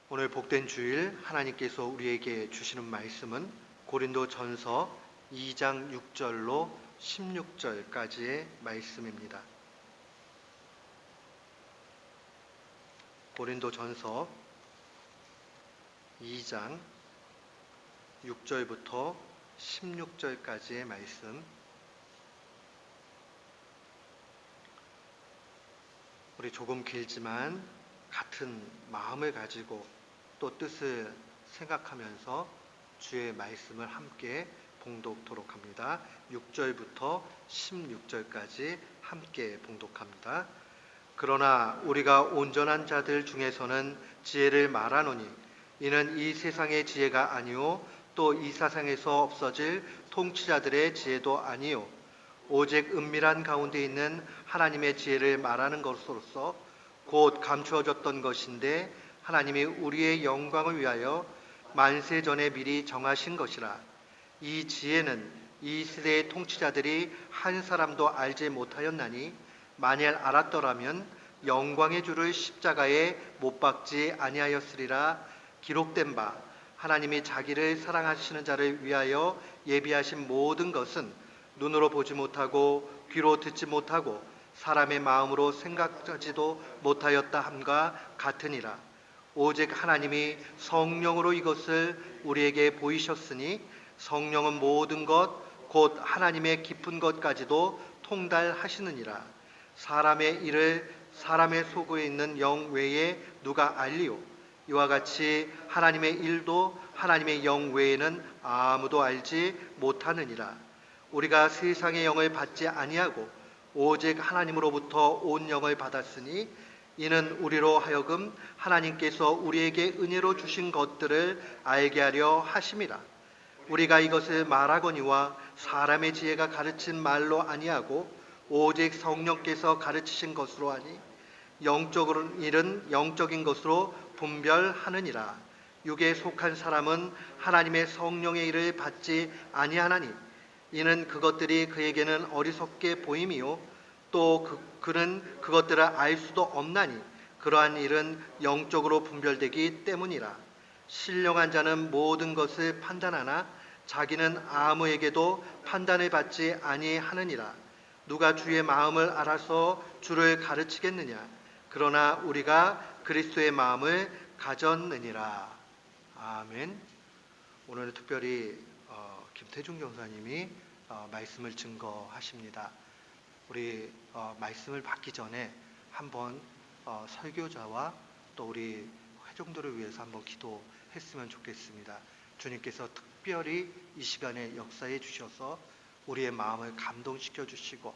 오늘 복된 주일 하나님께서 우리에게 주시는 말씀은 고린도전서 2장 6절로 16절까지의 말씀입니다. 고린도전서 2장 6절부터 16절까지의 말씀. 우리 조금 길지만 같은 마음을 가지고 또 뜻을 생각하면서 주의 말씀을 함께 봉독토록 합니다. 6절부터 16절까지 함께 봉독합니다. 그러나 우리가 온전한 자들 중에서는 지혜를 말하노니 이는 이 세상의 지혜가 아니요 또 이 세상에서 없어질 통치자들의 지혜도 아니요 오직 은밀한 가운데 있는 하나님의 지혜를 말하는 것으로서 곧 감추어졌던 것인데 하나님이 우리의 영광을 위하여 만세 전에 미리 정하신 것이라. 이 지혜는 이 시대의 통치자들이 한 사람도 알지 못하였나니 만일 알았더라면 영광의 주를 십자가에 못 박지 아니하였으리라. 기록된 바 하나님이 자기를 사랑하시는 자를 위하여 예비하신 모든 것은 눈으로 보지 못하고 귀로 듣지 못하고 사람의 마음으로 생각하지도 못하였다 함과 같으니라. 오직 하나님이 성령으로 이것을 우리에게 보이셨으니 성령은 모든 것 곧 하나님의 깊은 것까지도 통달하시느니라. 사람의 일을 사람의 속에 있는 영 외에 누가 알리요? 이와 같이 하나님의 일도 하나님의 영 외에는 아무도 알지 못하느니라. 우리가 세상의 영을 받지 아니하고 오직 하나님으로부터 온 영을 받았으니 이는 우리로 하여금 하나님께서 우리에게 은혜로 주신 것들을 알게 하려 하심이라. 우리가 이것을 말하거니와 사람의 지혜가 가르친 말로 아니하고 오직 성령께서 가르치신 것으로 하니 영적인 일은 영적인 것으로 분별하느니라. 육에 속한 사람은 하나님의 성령의 일을 받지 아니하나니 이는 그것들이 그에게는 어리석게 보임이요 또 그는 그것들을 알 수도 없나니 그러한 일은 영적으로 분별되기 때문이라. 신령한 자는 모든 것을 판단하나 자기는 아무에게도 판단을 받지 아니하느니라. 누가 주의 마음을 알아서 주를 가르치겠느냐? 그러나 우리가 그리스도의 마음을 가졌느니라. 아멘. 오늘 특별히 김태중 전사님이 말씀을 증거하십니다. 우리 말씀을 받기 전에 한번 설교자와 또 우리 회종들을 위해서 한번 기도했으면 좋겠습니다. 주님께서 특별히 이 시간에 역사해 주셔서 우리의 마음을 감동시켜 주시고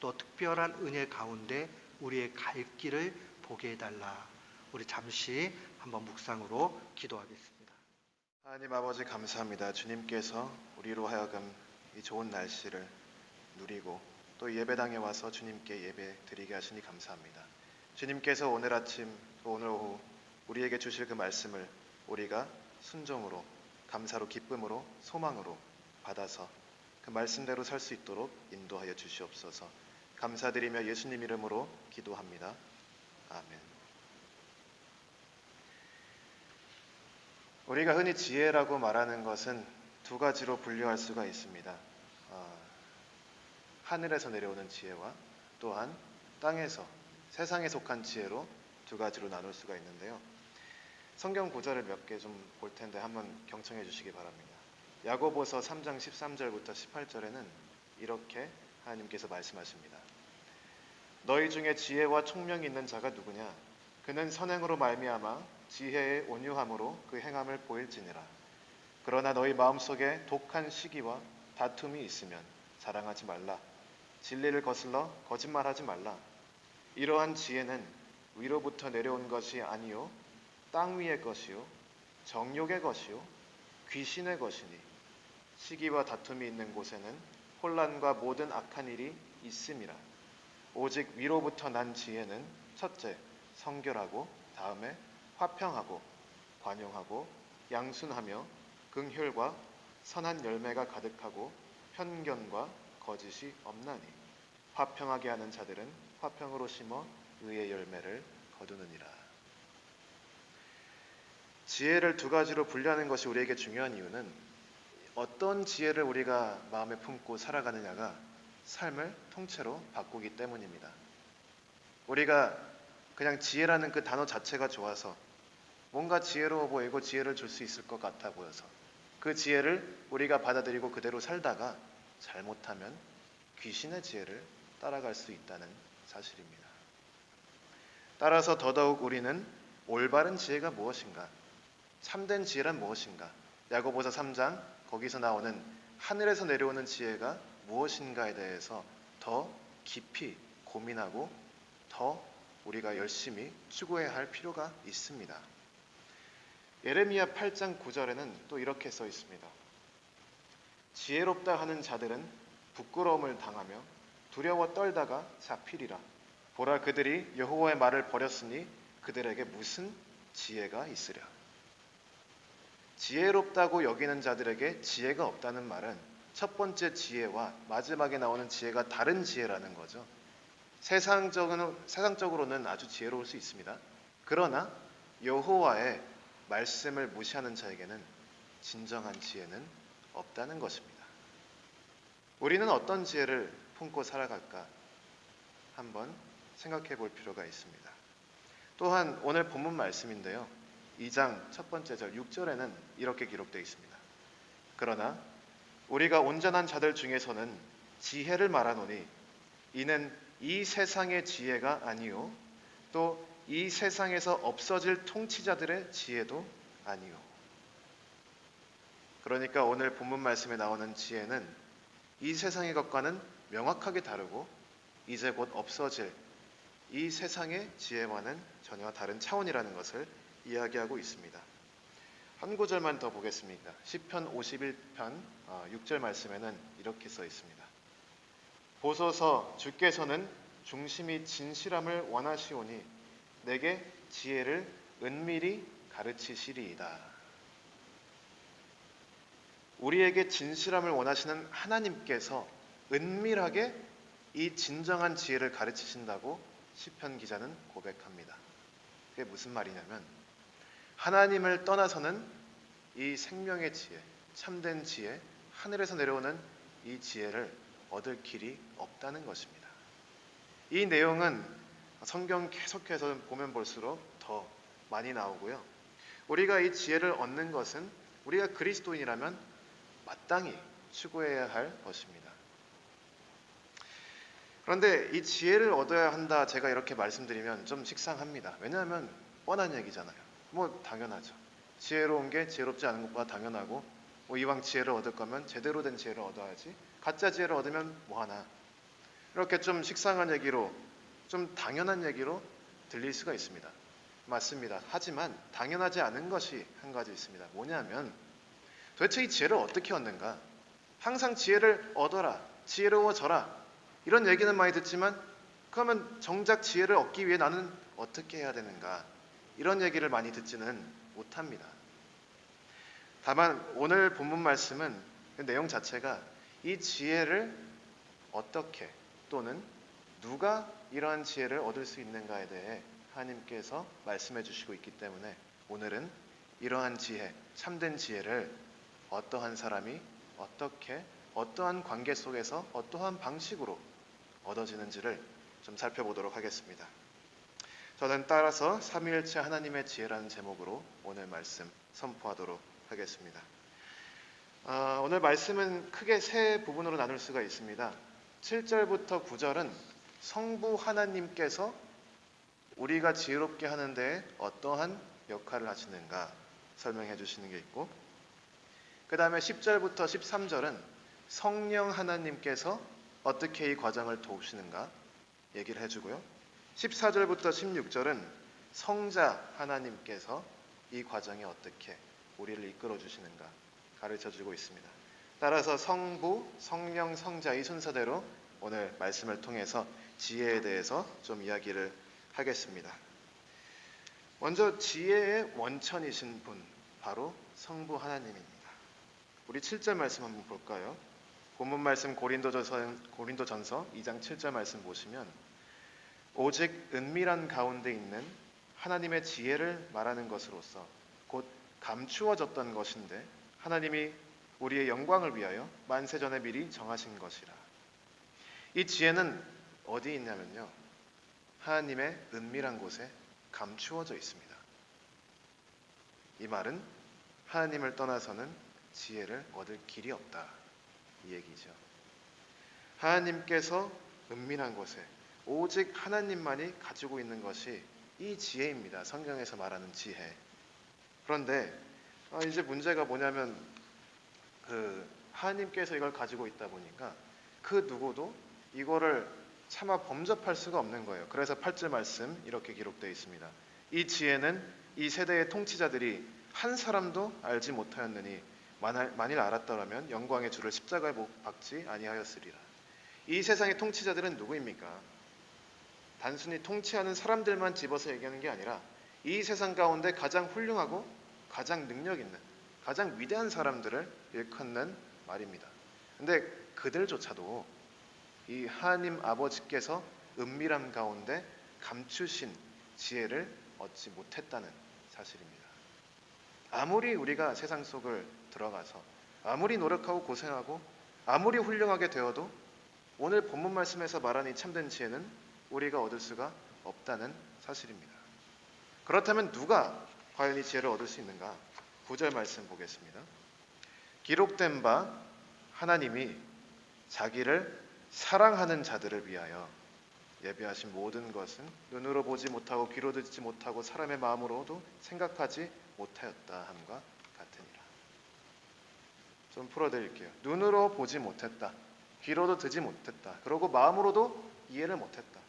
또 특별한 은혜 가운데 우리의 갈 길을 보게 해달라. 우리 잠시 한번 묵상으로 기도하겠습니다. 하나님 아버지 감사합니다. 주님께서 우리로 하여금 이 좋은 날씨를 누리고 또 예배당에 와서 주님께 예배 드리게 하시니 감사합니다. 주님께서 오늘 아침 또 오늘 오후 우리에게 주실 그 말씀을 우리가 순종으로 감사로 기쁨으로 소망으로 받아서 그 말씀대로 살 수 있도록 인도하여 주시옵소서. 감사드리며 예수님 이름으로 기도합니다. 아멘. 우리가 흔히 지혜라고 말하는 것은 두 가지로 분류할 수가 있습니다. 하늘에서 내려오는 지혜와 또한 땅에서 세상에 속한 지혜로 두 가지로 나눌 수가 있는데요. 성경 구절을 몇 개 좀 볼 텐데 한번 경청해 주시기 바랍니다. 야고보서 3장 13절부터 18절에는 이렇게 하나님께서 말씀하십니다. 너희 중에 지혜와 총명이 있는 자가 누구냐? 그는 선행으로 말미암아 지혜의 온유함으로 그 행함을 보일지니라. 그러나 너희 마음속에 독한 시기와 다툼이 있으면 자랑하지 말라. 진리를 거슬러 거짓말하지 말라. 이러한 지혜는 위로부터 내려온 것이 아니요 땅 위의 것이요 정욕의 것이요 귀신의 것이니 시기와 다툼이 있는 곳에는 혼란과 모든 악한 일이 있음이라. 오직 위로부터 난 지혜는 첫째 성결하고 다음에 화평하고 관용하고 양순하며 긍휼과 선한 열매가 가득하고 편견과 거짓이 없나니 화평하게 하는 자들은 화평으로 심어 의의 열매를 거두느니라. 지혜를 두 가지로 분류하는 것이 우리에게 중요한 이유는 어떤 지혜를 우리가 마음에 품고 살아가느냐가 삶을 통째로 바꾸기 때문입니다. 우리가 그냥 지혜라는 그 단어 자체가 좋아서 뭔가 지혜로워 보이고 지혜를 줄 수 있을 것 같아 보여서 그 지혜를 우리가 받아들이고 그대로 살다가 잘못하면 귀신의 지혜를 따라갈 수 있다는 사실입니다. 따라서 더더욱 우리는 올바른 지혜가 무엇인가, 참된 지혜란 무엇인가, 야고보서 3장 거기서 나오는 하늘에서 내려오는 지혜가 무엇인가에 대해서 더 깊이 고민하고 더 우리가 열심히 추구해야 할 필요가 있습니다. 예레미야 8장 9절에는 또 이렇게 써 있습니다. 지혜롭다 하는 자들은 부끄러움을 당하며 두려워 떨다가 잡히리라. 보라, 그들이 여호와의 말을 버렸으니 그들에게 무슨 지혜가 있으랴. 지혜롭다고 여기는 자들에게 지혜가 없다는 말은 첫 번째 지혜와 마지막에 나오는 지혜가 다른 지혜라는 거죠. 세상적으로는 아주 지혜로울 수 있습니다. 그러나 여호와의 말씀을 무시하는 자에게는 진정한 지혜는 없다는 것입니다. 우리는 어떤 지혜를 품고 살아갈까 한번 생각해 볼 필요가 있습니다. 또한 오늘 본문 말씀인데요. 2장 첫 번째 절 6절에는 이렇게 기록되어 있습니다. 그러나 우리가 온전한 자들 중에서는 지혜를 말하노니 이는 이 세상의 지혜가 아니요 또 이 세상에서 없어질 통치자들의 지혜도 아니요. 그러니까 오늘 본문 말씀에 나오는 지혜는 이 세상의 것과는 명확하게 다르고 이제 곧 없어질 이 세상의 지혜와는 전혀 다른 차원이라는 것을 이야기하고 있습니다. 한 구절만 더 보겠습니다. 시편 51편 6절 말씀에는 이렇게 써 있습니다. 보소서, 주께서는 중심이 진실함을 원하시오니 내게 지혜를 은밀히 가르치시리이다. 우리에게 진실함을 원하시는 하나님께서 은밀하게 이 진정한 지혜를 가르치신다고 시편 기자는 고백합니다. 그게 무슨 말이냐면 하나님을 떠나서는 이 생명의 지혜, 참된 지혜, 하늘에서 내려오는 이 지혜를 얻을 길이 없다는 것입니다. 이 내용은 성경 계속해서 보면 볼수록 더 많이 나오고요. 우리가 이 지혜를 얻는 것은 우리가 그리스도인이라면 마땅히 추구해야 할 것입니다. 그런데 이 지혜를 얻어야 한다 제가 이렇게 말씀드리면 좀 식상합니다. 왜냐하면 뻔한 얘기잖아요. 뭐 당연하죠. 지혜로운 게 지혜롭지 않은 것보다 당연하고 이왕 지혜를 얻을 거면 제대로 된 지혜를 얻어야지 가짜 지혜를 얻으면 뭐하나 이렇게 좀 식상한 얘기로 좀 당연한 얘기로 들릴 수가 있습니다. 맞습니다. 하지만 당연하지 않은 것이 한 가지 있습니다. 뭐냐면 도대체 이 지혜를 어떻게 얻는가? 항상 지혜를 얻어라, 지혜로워져라 이런 얘기는 많이 듣지만 그러면 정작 지혜를 얻기 위해 나는 어떻게 해야 되는가? 이런 얘기를 많이 듣지는 못합니다. 다만 오늘 본문 말씀은 그 내용 자체가 이 지혜를 어떻게 또는 누가 이러한 지혜를 얻을 수 있는가에 대해 하나님께서 말씀해 주시고 있기 때문에 오늘은 이러한 지혜, 참된 지혜를 어떠한 사람이 어떻게 어떠한 관계 속에서 어떠한 방식으로 얻어지는지를 좀 살펴보도록 하겠습니다. 저는 따라서 삼위일체 하나님의 지혜라는 제목으로 오늘 말씀 선포하도록 하겠습니다. 오늘 말씀은 크게 세 부분으로 나눌 수가 있습니다. 7절부터 9절은 성부 하나님께서 우리가 지혜롭게 하는 데 어떠한 역할을 하시는가 설명해 주시는 게 있고 그 다음에 10절부터 13절은 성령 하나님께서 어떻게 이 과정을 도우시는가 얘기를 해주고요. 14절부터 16절은 성자 하나님께서 이 과정에 어떻게 우리를 이끌어 주시는가 가르쳐주고 있습니다. 따라서 성부, 성령, 성자 이 순서대로 오늘 말씀을 통해서 지혜에 대해서 좀 이야기를 하겠습니다. 먼저 지혜의 원천이신 분 바로 성부 하나님입니다. 우리 7절 말씀 한번 볼까요? 본문 말씀 고린도전서 2장 7절 말씀 보시면 오직 은밀한 가운데 있는 하나님의 지혜를 말하는 것으로서 곧 감추어졌던 것인데 하나님이 우리의 영광을 위하여 만세전에 미리 정하신 것이라. 이 지혜는 어디 있냐면요, 하나님의 은밀한 곳에 감추어져 있습니다. 이 말은 하나님을 떠나서는 지혜를 얻을 길이 없다, 이 얘기죠. 하나님께서 은밀한 곳에 오직 하나님만이 가지고 있는 것이 이 지혜입니다. 성경에서 말하는 지혜. 그런데 이제 문제가 뭐냐면 하나님께서 이걸 가지고 있다 보니까 그 누구도 이거를 차마 범접할 수가 없는 거예요. 그래서 8절 말씀 이렇게 기록되어 있습니다. 이 지혜는 이 세대의 통치자들이 한 사람도 알지 못하였느니 만일 알았더라면 영광의 주를 십자가에 못 박지 아니하였으리라. 이 세상의 통치자들은 누구입니까? 단순히 통치하는 사람들만 집어서 얘기하는 게 아니라 이 세상 가운데 가장 훌륭하고 가장 능력 있는 가장 위대한 사람들을 일컫는 말입니다. 근데 그들조차도 이 하나님 아버지께서 은밀한 가운데 감추신 지혜를 얻지 못했다는 사실입니다. 아무리 우리가 세상 속을 들어가서 아무리 노력하고 고생하고 아무리 훌륭하게 되어도 오늘 본문 말씀에서 말하는 이 참된 지혜는 우리가 얻을 수가 없다는 사실입니다. 그렇다면 누가 과연 이 지혜를 얻을 수 있는가? 9절 말씀 보겠습니다. 기록된 바 하나님이 자기를 사랑하는 자들을 위하여 예비하신 모든 것은 눈으로 보지 못하고 귀로 듣지 못하고 사람의 마음으로도 생각하지 못하였다 함과 같으니라. 좀 풀어드릴게요. 눈으로 보지 못했다, 귀로도 듣지 못했다, 그리고 마음으로도 이해를 못했다.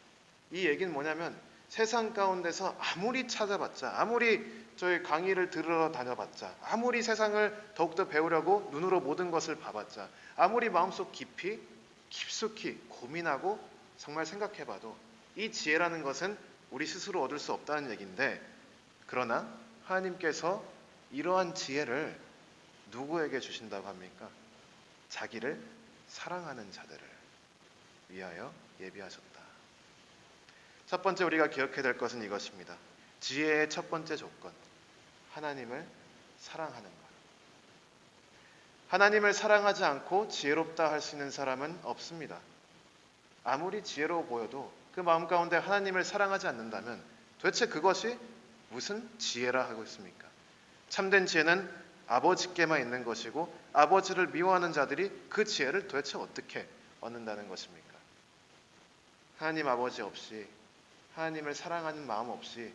이 얘기는 뭐냐면 세상 가운데서 아무리 찾아봤자, 아무리 저희 강의를 들으러 다녀봤자, 아무리 세상을 더욱더 배우려고 눈으로 모든 것을 봐봤자, 아무리 마음속 깊숙이 고민하고 정말 생각해봐도 이 지혜라는 것은 우리 스스로 얻을 수 없다는 얘기인데, 그러나 하나님께서 이러한 지혜를 누구에게 주신다고 합니까? 자기를 사랑하는 자들을 위하여 예비하셨다. 첫 번째 우리가 기억해야 될 것은 이것입니다. 지혜의 첫 번째 조건, 하나님을 사랑하는 것. 하나님을 사랑하지 않고 지혜롭다 할 수 있는 사람은 없습니다. 아무리 지혜로워 보여도 그 마음 가운데 하나님을 사랑하지 않는다면 도대체 그것이 무슨 지혜라 하고 있습니까? 참된 지혜는 아버지께만 있는 것이고 아버지를 미워하는 자들이 그 지혜를 도대체 어떻게 얻는다는 것입니까? 하나님 아버지 없이, 하나님을 사랑하는 마음 없이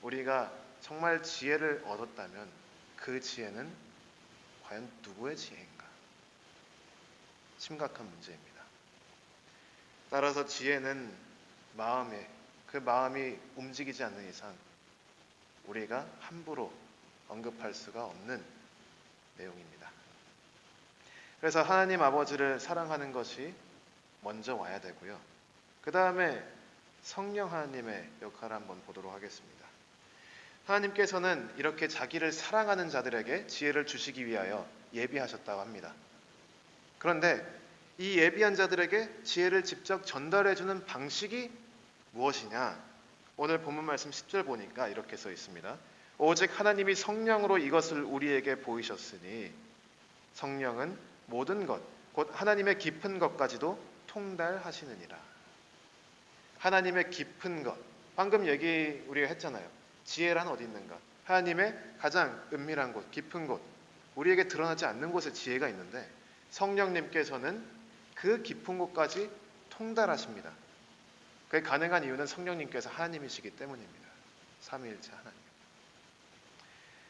우리가 정말 지혜를 얻었다면 그 지혜는 과연 누구의 지혜인가? 심각한 문제입니다. 따라서 지혜는 마음에, 그 마음이 움직이지 않는 이상 우리가 함부로 언급할 수가 없는 내용입니다. 그래서 하나님 아버지를 사랑하는 것이 먼저 와야 되고요. 그 다음에 성령 하나님의 역할을 한번 보도록 하겠습니다. 하나님께서는 이렇게 자기를 사랑하는 자들에게 지혜를 주시기 위하여 예비하셨다고 합니다. 그런데 이 예비한 자들에게 지혜를 직접 전달해주는 방식이 무엇이냐? 오늘 본문 말씀 10절 보니까 이렇게 써 있습니다. 오직 하나님이 성령으로 이것을 우리에게 보이셨으니 성령은 모든 것, 곧 하나님의 깊은 것까지도 통달하시느니라. 하나님의 깊은 것, 방금 얘기 우리가 했잖아요. 지혜란 어디 있는가? 하나님의 가장 은밀한 곳, 깊은 곳, 우리에게 드러나지 않는 곳에 지혜가 있는데 성령님께서는 그 깊은 곳까지 통달하십니다. 그게 가능한 이유는 성령님께서 하나님이시기 때문입니다. 삼위일체 하나님.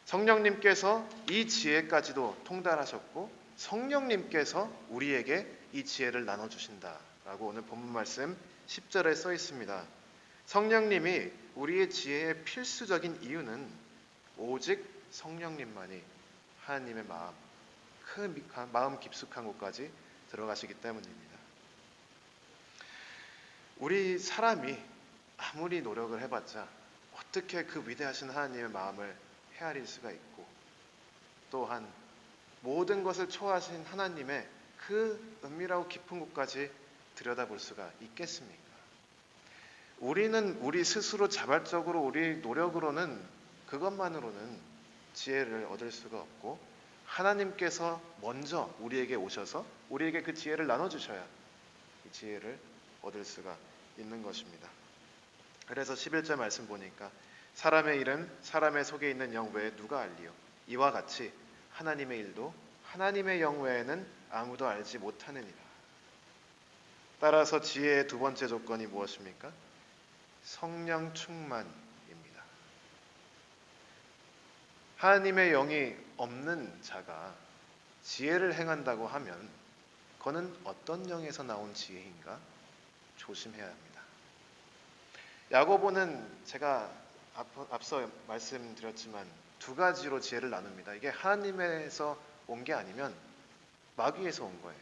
성령님께서 이 지혜까지도 통달하셨고 성령님께서 우리에게 이 지혜를 나눠주신다라고 오늘 본문 말씀 10절에 써 있습니다. 성령님이 우리의 지혜의 필수적인 이유는 오직 성령님만이 하나님의 마음, 그 마음 깊숙한 곳까지 들어가시기 때문입니다. 우리 사람이 아무리 노력을 해봤자 어떻게 그 위대하신 하나님의 마음을 헤아릴 수가 있고, 또한 모든 것을 초월하신 하나님의 그 은밀하고 깊은 곳까지 들여다볼 수가 있겠습니까? 우리는 우리 스스로 자발적으로 우리 노력으로는 그것만으로는 지혜를 얻을 수가 없고 하나님께서 먼저 우리에게 오셔서 우리에게 그 지혜를 나눠주셔야 이 지혜를 얻을 수가 있는 것입니다. 그래서 11절 말씀 보니까 사람의 일은 사람의 속에 있는 영 외에 누가 알리요? 이와 같이 하나님의 일도 하나님의 영 외에는 아무도 알지 못하느니라. 따라서 지혜의 두 번째 조건이 무엇입니까? 성령 충만입니다. 하나님의 영이 없는 자가 지혜를 행한다고 하면 그거는 어떤 영에서 나온 지혜인가 조심해야 합니다. 야고보는 제가 앞서 말씀드렸지만 두 가지로 지혜를 나눕니다. 이게 하나님에서 온 게 아니면 마귀에서 온 거예요.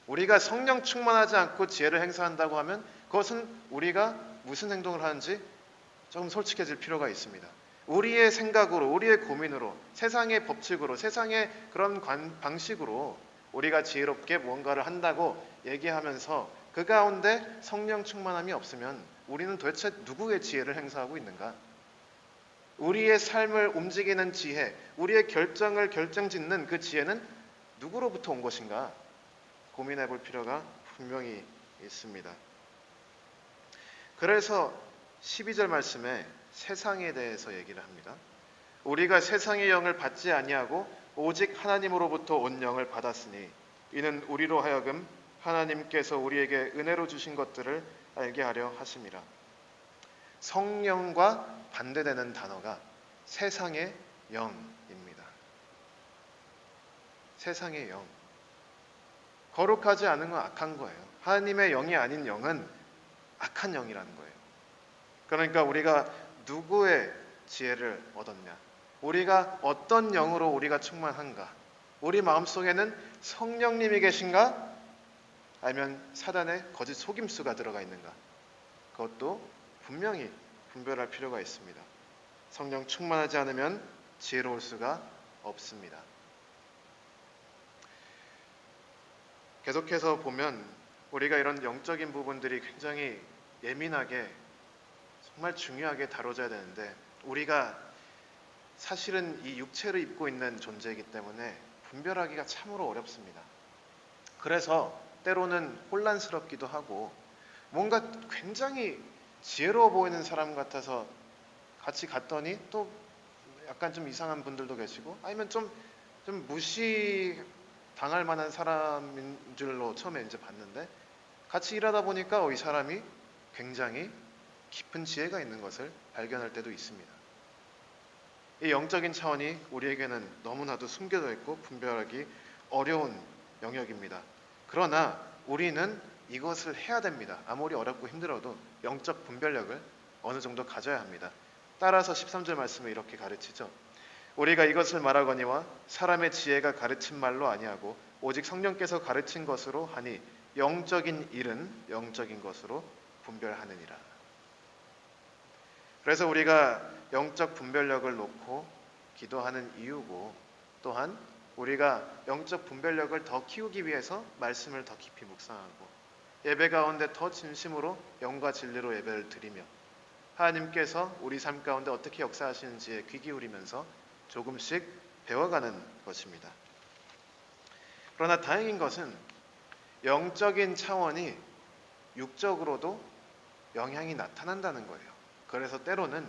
우리가 성령 충만하지 않고 지혜를 행사한다고 하면 그것은 우리가 무슨 행동을 하는지 조금 솔직해질 필요가 있습니다. 우리의 생각으로, 우리의 고민으로, 세상의 법칙으로, 세상의 그런 방식으로 우리가 지혜롭게 무언가를 한다고 얘기하면서 그 가운데 성령 충만함이 없으면 우리는 도대체 누구의 지혜를 행사하고 있는가? 우리의 삶을 움직이는 지혜, 우리의 결정을 결정짓는 그 지혜는 누구로부터 온 것인가? 고민해 볼 필요가 분명히 있습니다. 그래서 12절 말씀에 세상에 대해서 얘기를 합니다. 우리가 세상의 영을 받지 아니하고 오직 하나님으로부터 온 영을 받았으니 이는 우리로 하여금 하나님께서 우리에게 은혜로 주신 것들을 알게 하려 하심이라. 성령과 반대되는 단어가 세상의 영입니다. 세상의 영. 거룩하지 않은 건 악한 거예요. 하나님의 영이 아닌 영은 악한 영이라는 거예요. 그러니까 우리가 누구의 지혜를 얻었냐? 우리가 어떤 영으로 우리가 충만한가? 우리 마음속에는 성령님이 계신가? 아니면 사단의 거짓 속임수가 들어가 있는가? 그것도 분명히 분별할 필요가 있습니다. 성령 충만하지 않으면 지혜로울 수가 없습니다. 계속해서 보면 우리가 이런 영적인 부분들이 굉장히 예민하게 정말 중요하게 다뤄져야 되는데 우리가 사실은 이 육체를 입고 있는 존재이기 때문에 분별하기가 참으로 어렵습니다. 그래서 때로는 혼란스럽기도 하고 뭔가 굉장히 지혜로워 보이는 사람 같아서 같이 갔더니 또 약간 좀 이상한 분들도 계시고 아니면 좀 무시당할 만한 사람인 줄로 처음에 이제 봤는데 같이 일하다 보니까 이 사람이 굉장히 깊은 지혜가 있는 것을 발견할 때도 있습니다. 이 영적인 차원이 우리에게는 너무나도 숨겨져 있고 분별하기 어려운 영역입니다. 그러나 우리는 이것을 해야 됩니다. 아무리 어렵고 힘들어도 영적 분별력을 어느 정도 가져야 합니다. 따라서 13절 말씀을 이렇게 가르치죠. 우리가 이것을 말하거니와 사람의 지혜가 가르친 말로 아니하고 오직 성령께서 가르친 것으로 하니 영적인 일은 영적인 것으로 분별하느니라. 그래서 우리가 영적 분별력을 놓고 기도하는 이유고 또한 우리가 영적 분별력을 더 키우기 위해서 말씀을 더 깊이 묵상하고 예배 가운데 더 진심으로 영과 진리로 예배를 드리며 하나님께서 우리 삶 가운데 어떻게 역사하시는지에 귀 기울이면서 조금씩 배워가는 것입니다. 그러나 다행인 것은 영적인 차원이 육적으로도 영향이 나타난다는 거예요. 그래서 때로는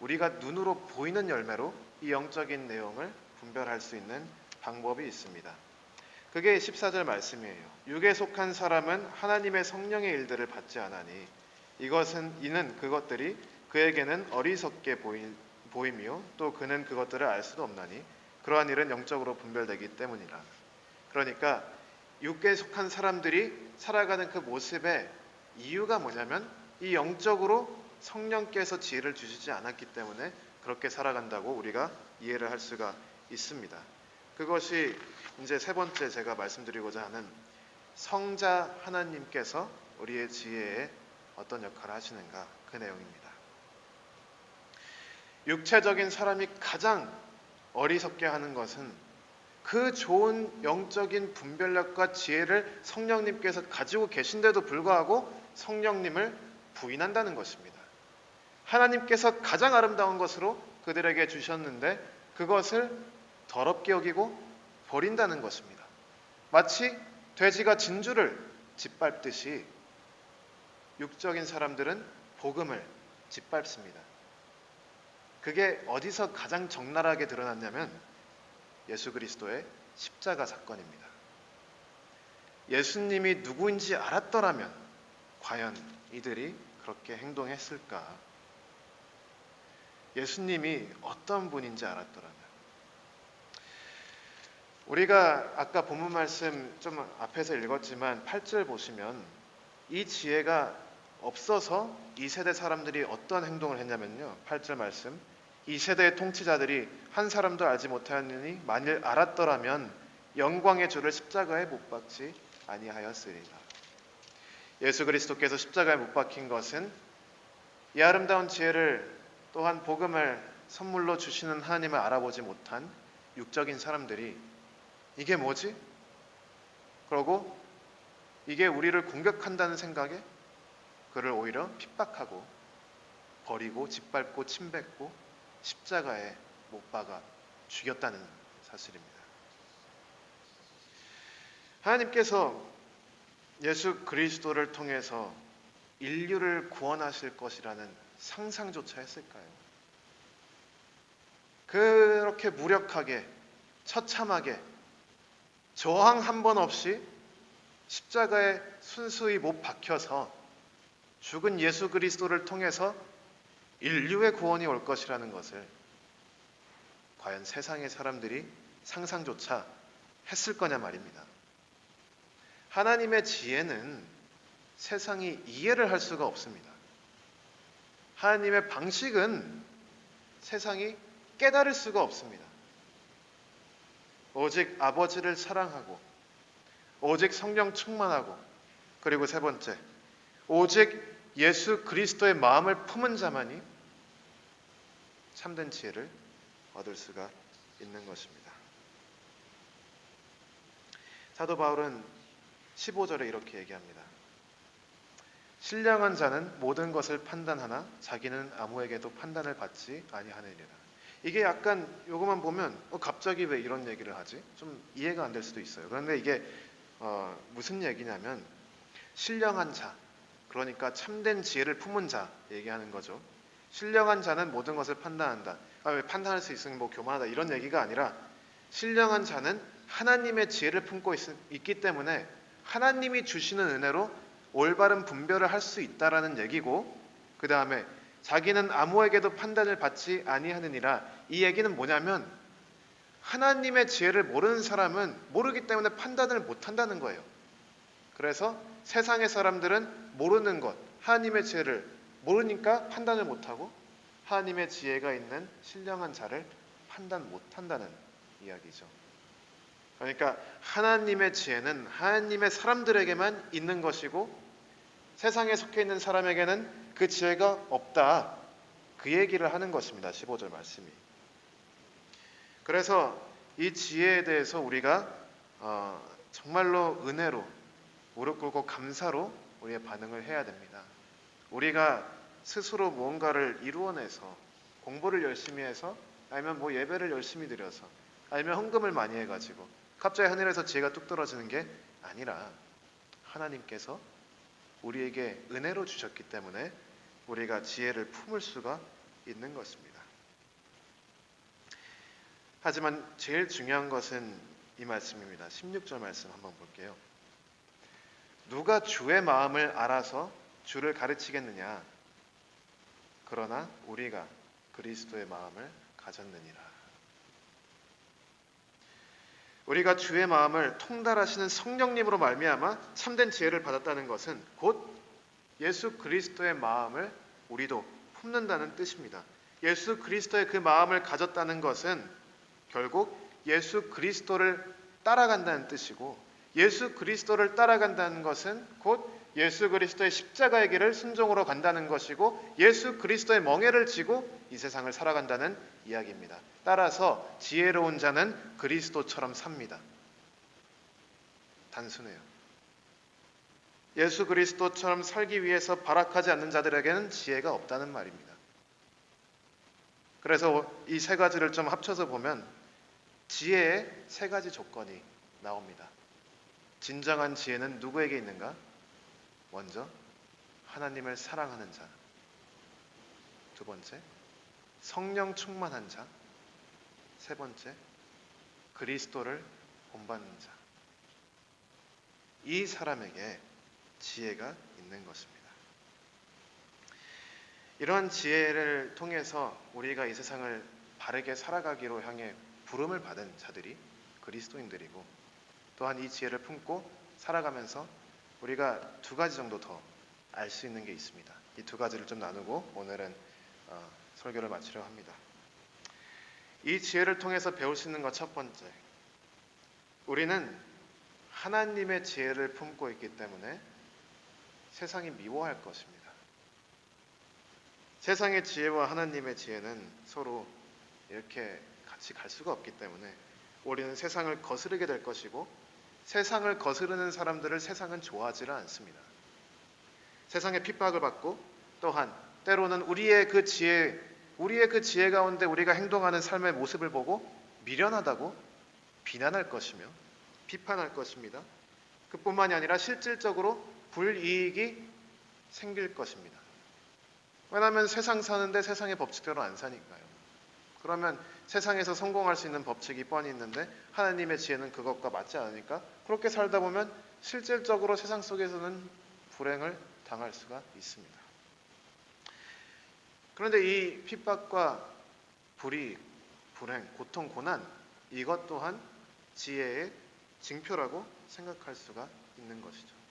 우리가 눈으로 보이는 열매로 이 영적인 내용을 분별할 수 있는 방법이 있습니다. 그게 14절 말씀이에요. 육에 속한 사람은 하나님의 성령의 일들을 받지 않으니 이는 그것들이 그에게는 어리석게 보이며 또 그는 그것들을 알 수도 없나니 그러한 일은 영적으로 분별되기 때문이라. 그러니까 육에 속한 사람들이 살아가는 그 모습의 이유가 뭐냐면 이 영적으로 성령께서 지혜를 주시지 않았기 때문에 그렇게 살아간다고 우리가 이해를 할 수가 있습니다. 그것이 이제 세 번째 제가 말씀드리고자 하는 성자 하나님께서 우리의 지혜에 어떤 역할을 하시는가 그 내용입니다. 육체적인 사람이 가장 어리석게 하는 것은 그 좋은 영적인 분별력과 지혜를 성령님께서 가지고 계신데도 불구하고 성령님을 부인한다는 것입니다. 하나님께서 가장 아름다운 것으로 그들에게 주셨는데 그것을 더럽게 여기고 버린다는 것입니다. 마치 돼지가 진주를 짓밟듯이 육적인 사람들은 복음을 짓밟습니다. 그게 어디서 가장 적나라하게 드러났냐면 예수 그리스도의 십자가 사건입니다. 예수님이 누구인지 알았더라면 과연 이들이 그렇게 행동했을까? 예수님이 어떤 분인지 알았더라면. 우리가 아까 본문 말씀 좀 앞에서 읽었지만 8절 보시면 이 지혜가 없어서 이 세대 사람들이 어떤 행동을 했냐면요. 8절 말씀. 이 세대의 통치자들이 한 사람도 알지 못하였느니 만일 알았더라면 영광의 주를 십자가에 못 박지 아니하였으리라. 예수 그리스도께서 십자가에 못 박힌 것은 이 아름다운 지혜를 또한 복음을 선물로 주시는 하나님을 알아보지 못한 육적인 사람들이 이게 뭐지? 그러고 이게 우리를 공격한다는 생각에 그를 오히려 핍박하고 버리고 짓밟고 침뱉고 십자가에 못 박아 죽였다는 사실입니다. 하나님께서 예수 그리스도를 통해서 인류를 구원하실 것이라는 상상조차 했을까요? 그렇게 무력하게 처참하게 저항 한 번 없이 십자가에 순수히 못 박혀서 죽은 예수 그리스도를 통해서 인류의 구원이 올 것이라는 것을 과연 세상의 사람들이 상상조차 했을 거냐 말입니다. 하나님의 지혜는 세상이 이해를 할 수가 없습니다. 하나님의 방식은 세상이 깨달을 수가 없습니다. 오직 아버지를 사랑하고 오직 성령 충만하고 그리고 세 번째 오직 예수 그리스도의 마음을 품은 자만이 참된 지혜를 얻을 수가 있는 것입니다. 사도 바울은 15절에 이렇게 얘기합니다. 신령한 자는 모든 것을 판단하나 자기는 아무에게도 판단을 받지 아니하느니라. 이게 약간 요것만 보면 갑자기 왜 이런 얘기를 하지? 좀 이해가 안 될 수도 있어요. 그런데 이게 무슨 얘기냐면 신령한 자, 그러니까 참된 지혜를 품은 자 얘기하는 거죠. 신령한 자는 모든 것을 판단한다. 왜 판단할 수 있으면 뭐 교만하다 이런 얘기가 아니라 신령한 자는 하나님의 지혜를 품고 있기 때문에 하나님이 주시는 은혜로 올바른 분별을 할 수 있다라는 얘기고, 그 다음에 자기는 아무에게도 판단을 받지 아니하느니라. 이 얘기는 뭐냐면 하나님의 지혜를 모르는 사람은 모르기 때문에 판단을 못한다는 거예요. 그래서 세상의 사람들은 모르는 것, 하나님의 지혜를 모르니까 판단을 못하고 하나님의 지혜가 있는 신령한 자를 판단 못한다는 이야기죠. 그러니까 하나님의 지혜는 하나님의 사람들에게만 있는 것이고 세상에 속해 있는 사람에게는 그 지혜가 없다. 그 얘기를 하는 것입니다. 15절 말씀이. 그래서 이 지혜에 대해서 우리가 정말로 은혜로 무릎 꿇고 감사로 우리의 반응을 해야 됩니다. 우리가 스스로 무언가를 이루어내서 공부를 열심히 해서 아니면 뭐 예배를 열심히 드려서 아니면 헌금을 많이 해가지고 갑자기 하늘에서 지혜가 뚝 떨어지는 게 아니라 하나님께서 우리에게 은혜로 주셨기 때문에 우리가 지혜를 품을 수가 있는 것입니다. 하지만 제일 중요한 것은 이 말씀입니다. 16절 말씀 한번 볼게요. 누가 주의 마음을 알아서 주를 가르치겠느냐? 그러나 우리가 그리스도의 마음을 가졌느니라. 우리가 주의 마음을 통달하시는 성령님으로 말미암아 참된 지혜를 받았다는 것은 곧 예수 그리스도의 마음을 우리도 품는다는 뜻입니다. 예수 그리스도의 그 마음을 가졌다는 것은 결국 예수 그리스도를 따라간다는 뜻이고, 예수 그리스도를 따라간다는 것은 곧 예수 그리스도의 십자가의 길을 순종으로 간다는 것이고 예수 그리스도의 멍에를 지고 이 세상을 살아간다는 이야기입니다. 따라서 지혜로운 자는 그리스도처럼 삽니다. 단순해요. 예수 그리스도처럼 살기 위해서 발악하지 않는 자들에게는 지혜가 없다는 말입니다. 그래서 이 세 가지를 좀 합쳐서 보면 지혜의 세 가지 조건이 나옵니다. 진정한 지혜는 누구에게 있는가? 먼저 하나님을 사랑하는 자, 두 번째 성령 충만한 자, 세 번째 그리스도를 본받는 자. 이 사람에게 지혜가 있는 것입니다. 이러한 지혜를 통해서 우리가 이 세상을 바르게 살아가기로 향해 부름을 받은 자들이 그리스도인들이고, 또한 이 지혜를 품고 살아가면서 우리가 두 가지 정도 더 알 수 있는 게 있습니다. 이 두 가지를 좀 나누고 오늘은 설교를 마치려 합니다. 이 지혜를 통해서 배울 수 있는 것 첫 번째, 우리는 하나님의 지혜를 품고 있기 때문에 세상이 미워할 것입니다. 세상의 지혜와 하나님의 지혜는 서로 이렇게 같이 갈 수가 없기 때문에 우리는 세상을 거스르게 될 것이고, 세상을 거스르는 사람들을 세상은 좋아하지를 않습니다. 세상의 핍박을 받고, 또한 때로는 우리의 그 지혜 가운데 우리가 행동하는 삶의 모습을 보고 미련하다고 비난할 것이며 비판할 것입니다. 그뿐만이 아니라 실질적으로 불이익이 생길 것입니다. 왜냐하면 세상 사는데 세상의 법칙대로 안 사니까요. 그러면 세상에서 성공할 수 있는 법칙이 뻔히 있는데 하나님의 지혜는 그것과 맞지 않으니까 그렇게 살다 보면 실질적으로 세상 속에서는 불행을 당할 수가 있습니다. 그런데 이 핍박과 불이익, 불행, 고통, 고난, 이것 또한 지혜의 징표라고 생각할 수가 있는 것이죠.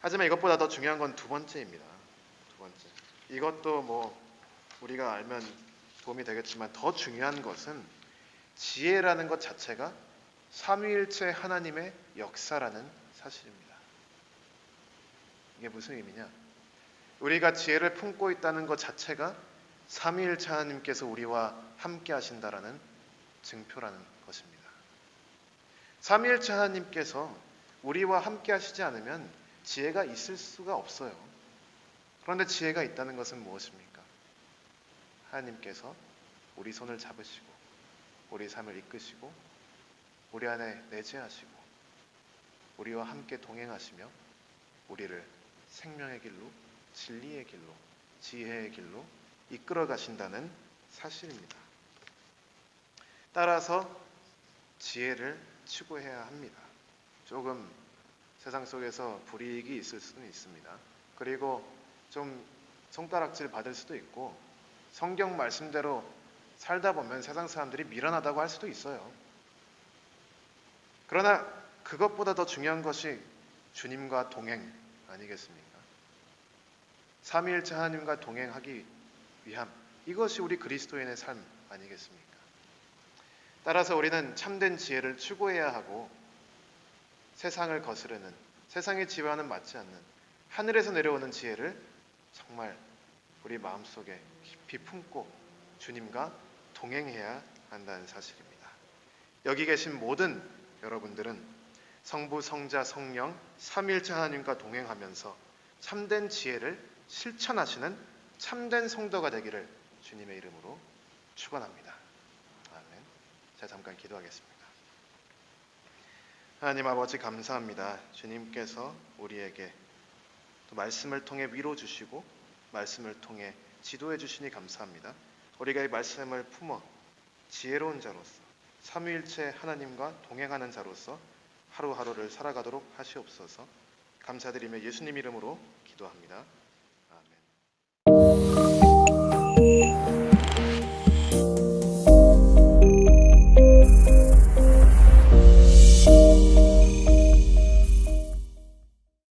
하지만 이것보다 더 중요한 건 두 번째입니다. 두 번째. 이것도 우리가 알면 도움이 되겠지만 더 중요한 것은 지혜라는 것 자체가 삼위일체 하나님의 역사라는 사실입니다. 이게 무슨 의미냐? 우리가 지혜를 품고 있다는 것 자체가 삼위일체 하나님께서 우리와 함께 하신다라는 증표라는 것입니다. 삼위일체 하나님께서 우리와 함께 하시지 않으면 지혜가 있을 수가 없어요. 그런데 지혜가 있다는 것은 무엇입니까? 하나님께서 우리 손을 잡으시고 우리 삶을 이끄시고 우리 안에 내재하시고 우리와 함께 동행하시며 우리를 생명의 길로, 진리의 길로, 지혜의 길로 이끌어 가신다는 사실입니다. 따라서 지혜를 추구해야 합니다. 조금 세상 속에서 불이익이 있을 수는 있습니다. 그리고 좀 손가락질 받을 수도 있고, 성경 말씀대로 살다 보면 세상 사람들이 미련하다고 할 수도 있어요. 그러나 그것보다 더 중요한 것이 주님과 동행 아니겠습니까? 삼위일체 하나님과 동행하기 위함, 이것이 우리 그리스도인의 삶 아니겠습니까? 따라서 우리는 참된 지혜를 추구해야 하고, 세상을 거스르는, 세상의 지혜와는 맞지 않는 하늘에서 내려오는 지혜를 정말 우리 마음속에 깊이 품고 주님과 동행해야 한다는 사실입니다. 여기 계신 모든 여러분들은 성부, 성자, 성령 삼위일체 하나님과 동행하면서 참된 지혜를 실천하시는 참된 성도가 되기를 주님의 이름으로 축원합니다. 아멘. 자, 잠깐 기도하겠습니다. 하나님 아버지, 감사합니다. 주님께서 우리에게 또 말씀을 통해 위로 주시고 말씀을 통해 지도해 주시니 감사합니다. 우리가 이 말씀을 품어 지혜로운 자로서 삼위일체 하나님과 동행하는 자로서 하루하루를 살아가도록 하시옵소서. 감사드리며 예수님 이름으로 기도합니다. 아멘.